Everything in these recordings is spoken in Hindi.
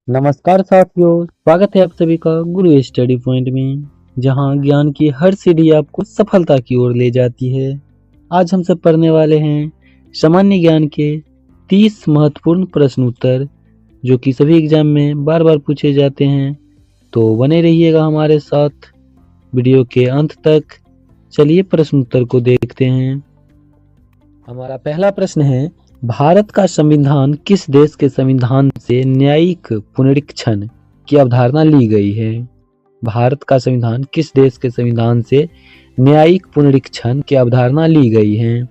नमस्कार साथियों, स्वागत है आप सभी का गुरु स्टडी पॉइंट में, जहां ज्ञान की हर सीढ़ी आपको सफलता की ओर ले जाती है। आज हम सब पढ़ने वाले हैं सामान्य ज्ञान के 30 महत्वपूर्ण प्रश्न उत्तर, जो कि सभी एग्जाम में बार बार पूछे जाते हैं। तो बने रहिएगा हमारे साथ वीडियो के अंत तक। चलिए प्रश्न उत्तर को देखते हैं। हमारा पहला प्रश्न है, भारत का संविधान किस देश के संविधान से न्यायिक पुनरीक्षण की अवधारणा ली गई है? भारत का संविधान किस देश के संविधान से न्यायिक पुनरीक्षण की अवधारणा ली गई है?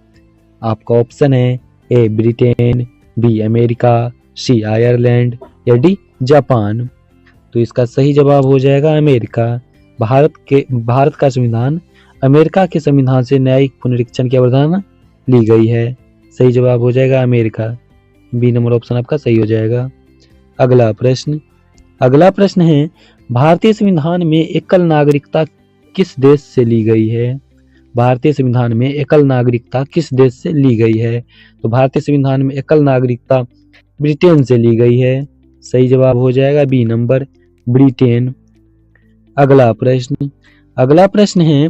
आपका ऑप्शन है ए ब्रिटेन, बी अमेरिका, सी आयरलैंड या डी जापान। तो इसका सही जवाब हो जाएगा अमेरिका। भारत का संविधान अमेरिका के संविधान से न्यायिक पुनरीक्षण की अवधारणा ली गई है। सही जवाब हो जाएगा अमेरिका। बी नंबर ऑप्शन आपका सही हो जाएगा। अगला प्रश्न है, भारतीय संविधान में एकल नागरिकता किस देश से ली गई है? भारतीय संविधान में एकल नागरिकता किस देश से ली गई है? तो भारतीय संविधान में एकल नागरिकता ब्रिटेन से ली गई है। सही जवाब हो जाएगा बी नंबर, ब्रिटेन। अगला प्रश्न है,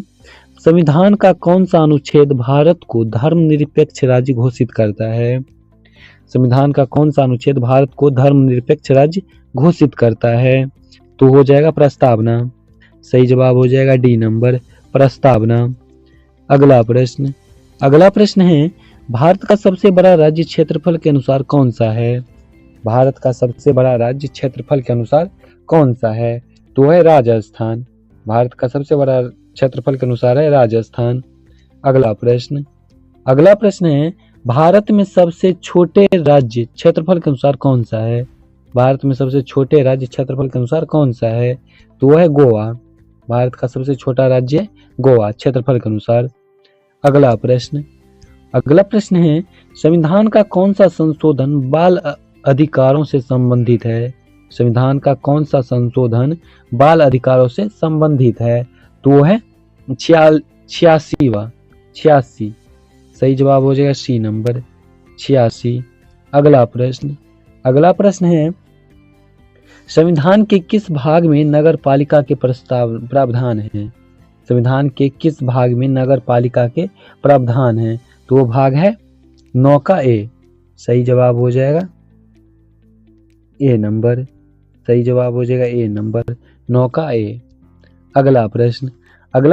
संविधान का कौन सा अनुच्छेद भारत को धर्मनिरपेक्ष राज्य घोषित करता है? संविधान का कौन सा अनुच्छेद भारत को धर्मनिरपेक्ष राज्य घोषित करता है? तो हो जाएगा प्रस्तावना। सही जवाब हो जाएगा डी नंबर, प्रस्तावना। अगला प्रश्न है, भारत का सबसे बड़ा राज्य क्षेत्रफल के अनुसार कौन सा है? भारत का सबसे बड़ा राज्य क्षेत्रफल के अनुसार कौन सा है? तो है राजस्थान। भारत का सबसे बड़ा क्षेत्रफल के अनुसार है राजस्थान। अगला प्रश्न है, भारत में सबसे छोटे राज्य क्षेत्रफल के अनुसार कौन सा है? भारत में सबसे छोटे राज्य क्षेत्रफल के अनुसार कौन सा है? तो वह है गोवा। भारत का सबसे छोटा राज्य है गोवा क्षेत्रफल के अनुसार। अगला प्रश्न है, संविधान का कौन सा संशोधन बाल अधिकारों से संबंधित है? संविधान का कौन सा संशोधन बाल अधिकारों से संबंधित है? तो वो है 86। सही जवाब हो जाएगा सी नंबर, 86। अगला प्रश्न है, संविधान के किस भाग में नगर पालिका के प्रावधान है? संविधान के किस भाग में नगर पालिका के प्रावधान है? तो वो भाग है 9 का ए। सही जवाब हो जाएगा ए नंबर। सही जवाब हो जाएगा ए नंबर, 9 का ए। अगला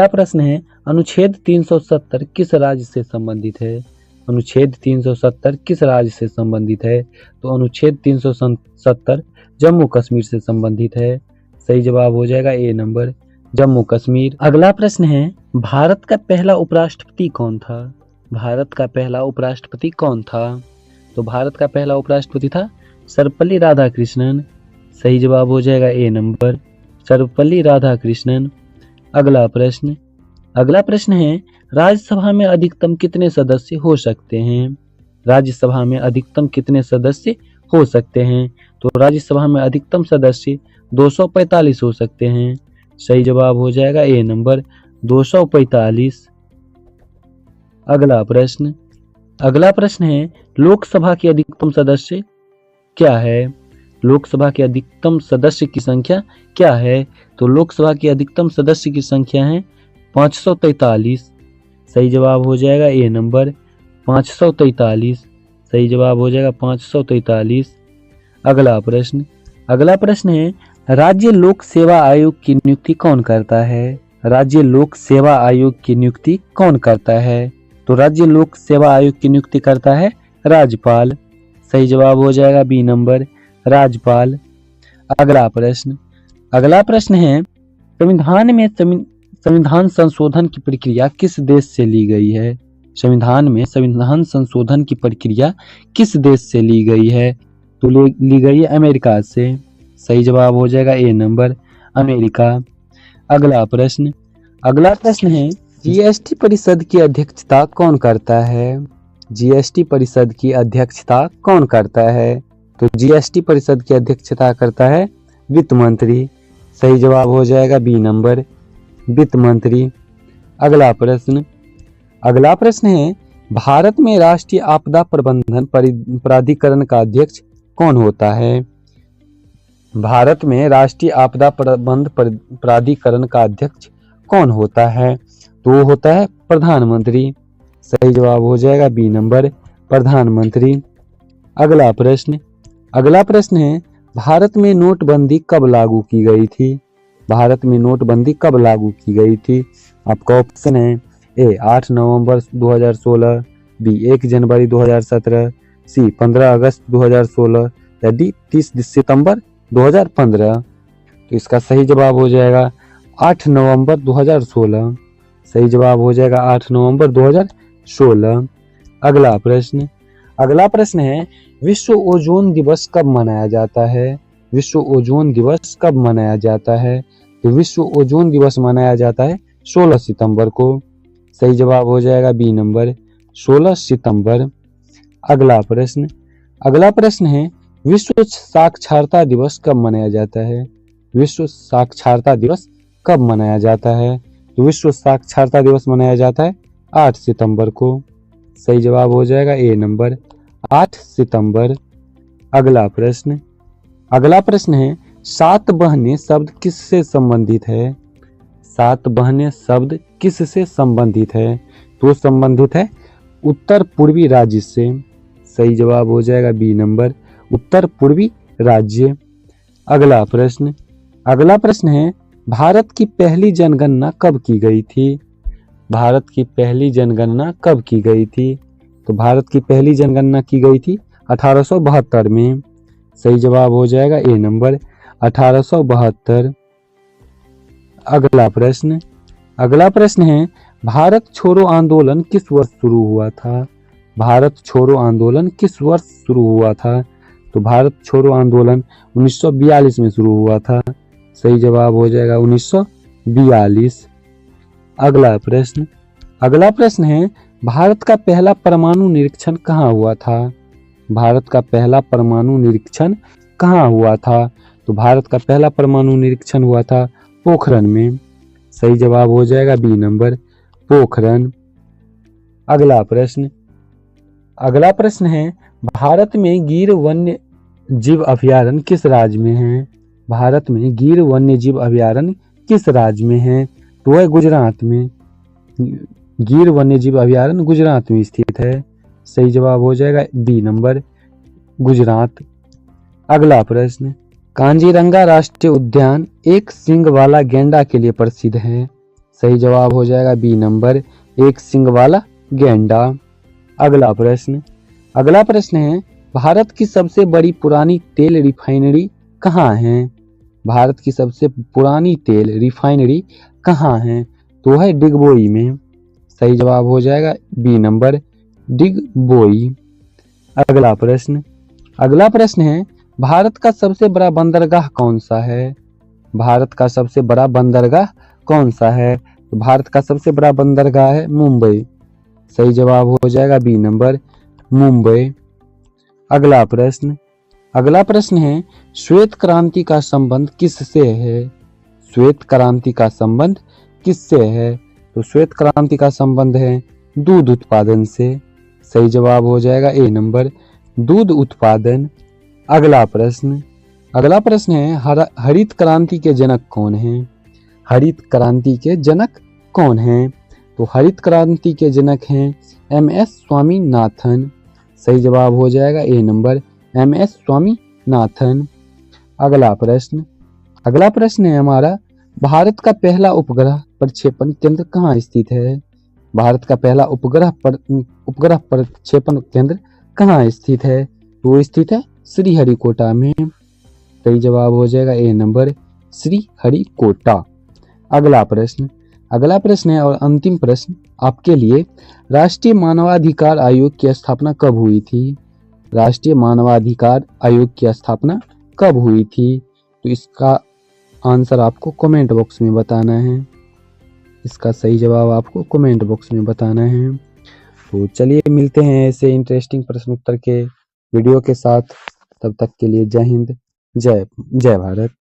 प्रश्न है, अनुच्छेद 370 किस राज्य से संबंधित है? अनुच्छेद 370 किस राज्य से संबंधित है? तो अनुच्छेद 370 जम्मू कश्मीर से संबंधित है। सही जवाब हो जाएगा ए नंबर, जम्मू कश्मीर। अगला प्रश्न है, भारत का पहला उपराष्ट्रपति कौन था? भारत का पहला उपराष्ट्रपति कौन था? तो भारत का पहला उपराष्ट्रपति था सर्वपल्ली राधाकृष्णन। सही जवाब हो जाएगा ए नंबर, सर्वपल्ली राधाकृष्णन। अगला प्रश्न है, राज्यसभा में अधिकतम कितने सदस्य हो सकते हैं? राज्यसभा में अधिकतम कितने सदस्य हो सकते हैं? तो राज्यसभा में अधिकतम सदस्य 245 हो सकते हैं। सही जवाब हो जाएगा ए नंबर, 245। अगला प्रश्न है, लोकसभा की अधिकतम सदस्य क्या है? लोकसभा के अधिकतम सदस्य की संख्या क्या है? तो लोकसभा की अधिकतम सदस्य की संख्या है 543। सही जवाब हो जाएगा ए नंबर, 543। सही जवाब हो जाएगा 543। अगला प्रश्न है, राज्य लोक सेवा आयोग की नियुक्ति कौन करता है? राज्य लोक सेवा आयोग की नियुक्ति कौन करता है? तो राज्य लोक सेवा आयोग की नियुक्ति करता है राज्यपाल। सही जवाब हो जाएगा बी नंबर, राज्यपाल। अगला प्रश्न है, संविधान में संविधान संशोधन की प्रक्रिया किस देश से ली गई है? संविधान में संविधान संशोधन की प्रक्रिया किस देश से ली गई है? तो ली गई है अमेरिका से। सही जवाब हो जाएगा ए नंबर, अमेरिका। अगला प्रश्न है, जीएसटी परिषद की अध्यक्षता कौन करता है? जीएसटी परिषद की अध्यक्षता कौन करता है? तो जीएसटी परिषद की अध्यक्षता करता है वित्त मंत्री। सही जवाब हो जाएगा बी नंबर, वित्त मंत्री। अगला प्रश्न है, भारत में राष्ट्रीय आपदा प्रबंधन प्राधिकरण का अध्यक्ष कौन होता है? भारत में राष्ट्रीय आपदा प्रबंध प्राधिकरण का अध्यक्ष कौन होता है? तो वो होता है प्रधानमंत्री। सही जवाब हो जाएगा बी नंबर, प्रधानमंत्री। अगला प्रश्न है भारत में नोटबंदी कब लागू की गई थी? भारत में नोटबंदी कब लागू की गई थी? आपका ऑप्शन है ए 8 नवंबर 2016, बी 1 जनवरी 2017, सी 15 अगस्त 2016 या डी 30 सितंबर 2015। तो इसका सही जवाब हो जाएगा 8 नवंबर 2016। सही जवाब हो जाएगा 8 नवंबर 2016। अगला प्रश्न है विश्व ओजोन दिवस कब मनाया जाता है? विश्व ओजोन दिवस कब मनाया जाता है? तो विश्व ओजोन दिवस मनाया जाता है 16 सितंबर को। सही जवाब हो जाएगा बी नंबर, 16 सितंबर। अगला प्रश्न है विश्व साक्षरता दिवस कब मनाया जाता है? विश्व साक्षरता दिवस कब मनाया जाता है? तो विश्व साक्षरता दिवस मनाया जाता है 8 सितंबर को। सही जवाब हो जाएगा ए नंबर, 8 सितंबर। अगला प्रश्न है 7 बहनें शब्द किससे संबंधित है? 7 बहनें शब्द किससे संबंधित है? तो संबंधित है उत्तर पूर्वी राज्य से। सही जवाब हो जाएगा बी नंबर, उत्तर पूर्वी राज्य। अगला प्रश्न है भारत की पहली जनगणना कब की गई थी? भारत की पहली जनगणना कब की गई थी? तो भारत की पहली जनगणना की गई थी 1872 में। सही जवाब हो जाएगा ए नंबर, 1872। अगला प्रश्न है भारत छोड़ो आंदोलन किस वर्ष शुरू हुआ था? भारत छोड़ो आंदोलन किस वर्ष शुरू हुआ था? तो भारत छोड़ो आंदोलन 1942 में शुरू हुआ था। सही जवाब हो जाएगा 1942। अगला प्रश्न है भारत का पहला परमाणु निरीक्षण कहाँ हुआ था? भारत का पहला परमाणु निरीक्षण कहाँ हुआ था? तो भारत का पहला परमाणु निरीक्षण हुआ था पोखरण में। सही जवाब हो जाएगा बी नंबर, पोखरण। अगला प्रश्न है भारत में गिर वन्य जीव अभयारण्य किस राज्य में है? भारत में गिर वन्य जीव अभयारण्य किस राज्य में है? तो वह गुजरात में। गिर वन्य जीव अभयारण्य गुजरात में स्थित है। सही जवाब हो जाएगा बी नंबर, गुजरात। अगला प्रश्न कांजीरंगा राष्ट्रीय उद्यान एक सींग वाला गैंडा के लिए प्रसिद्ध है। सही जवाब हो जाएगा बी नंबर, एक सींग वाला गैंडा। अगला प्रश्न है भारत की सबसे बड़ी पुरानी तेल रिफाइनरी कहाँ है? भारत की सबसे पुरानी तेल रिफाइनरी कहाँ है? तो है डिगबोई में। सही जवाब हो जाएगा बी नंबर, डिगबोई। अगला प्रश्न है भारत का सबसे बड़ा बंदरगाह कौन सा है? भारत का सबसे बड़ा बंदरगाह कौन सा है? तो भारत का सबसे बड़ा बंदरगाह है मुंबई। सही जवाब हो जाएगा बी नंबर, मुंबई। अगला प्रश्न है श्वेत क्रांति का संबंध किससे है? श्वेत क्रांति का संबंध किससे है? तो श्वेत क्रांति का संबंध है दूध उत्पादन से। सही जवाब हो जाएगा ए नंबर, दूध उत्पादन। अगला प्रश्न है हरित क्रांति के जनक कौन हैं? हरित क्रांति के जनक कौन हैं? तो हरित क्रांति के जनक हैं MS स्वामीनाथन। सही जवाब हो जाएगा ए नंबर, MS स्वामीनाथन। अगला प्रश्न है हमारा भारत का पहला उपग्रह प्रक्षेपण केंद्र कहाँ स्थित है? भारत का पहला उपग्रह प्रक्षेपण केंद्र कहाँ स्थित है? वो स्थित है श्रीहरिकोटा में। सही जवाब हो जाएगा ए नंबर, श्रीहरिकोटा। अगला प्रश्न है और अंतिम प्रश्न आपके लिए, राष्ट्रीय मानवाधिकार आयोग की स्थापना कब हुई थी? राष्ट्रीय मानवाधिकार आयोग की स्थापना कब हुई थी? तो इसका आंसर आपको कमेंट बॉक्स में बताना है। इसका सही जवाब आपको कमेंट बॉक्स में बताना है। तो चलिए मिलते हैं ऐसे इंटरेस्टिंग प्रश्न उत्तर के वीडियो के साथ। तब तक के लिए जय हिंद, जय भारत।